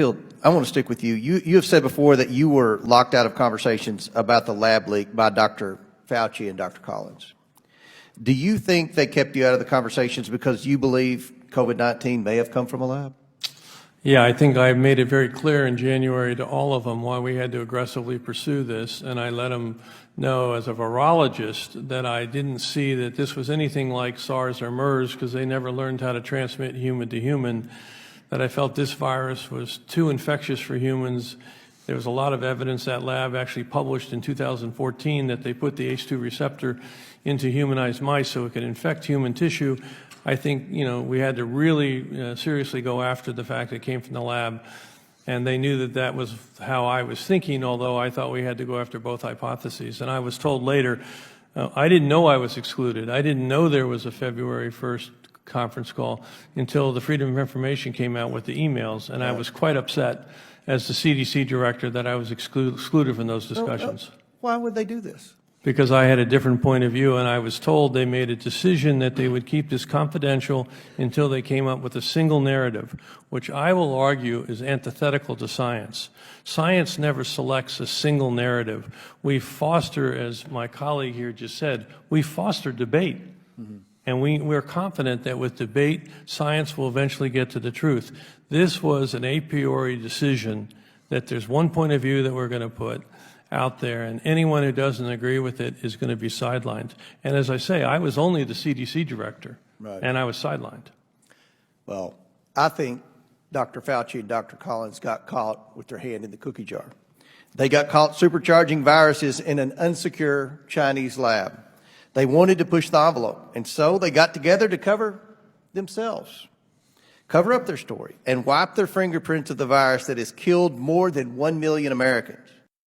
Phil, I want to stick with you. You have said before that you were locked out of conversations about the lab leak by Dr. Fauci and Dr. Collins. Do you think they kept you out of the conversations because you believe COVID-19 may have come from a lab? Yeah, I think I made it very clear in January to all of them why we had to aggressively pursue this, and I let them know as a virologist that I didn't see that this was anything like SARS or MERS because they never learned how to transmit human to human, that I felt this virus was too infectious for humans. There was a lot of evidence that lab actually published in 2014 that they put the H2 receptor into humanized mice so it could infect human tissue. I think, we had to really seriously go after the fact that it came from the lab, and they knew that that was how I was thinking, although I thought we had to go after both hypotheses. And I was told later, I didn't know I was excluded. I didn't know there was a February 1st conference call until the Freedom of Information came out with the emails, and I was quite upset as the CDC director that I was excluded from those discussions. Why would they do this? Because I had a different point of view, and I was told they made a decision that they would keep this confidential until they came up with a single narrative, which I will argue is antithetical to science. Science never selects a single narrative. We foster, as my colleague here just said, we foster debate. Mm-hmm. And we're confident that with debate, science will eventually get to the truth. This was an a priori decision that there's one point of view that we're going to put out there, and anyone who doesn't agree with it is going to be sidelined. And as I say, I was only the CDC director, right, and I was sidelined. Well, I think Dr. Fauci and Dr. Collins got caught with their hand in the cookie jar. They got caught supercharging viruses in an unsecure Chinese lab. They wanted to push the envelope, and so they got together to cover themselves, cover up their story, and wipe their fingerprints of the virus that has killed more than 1 million Americans.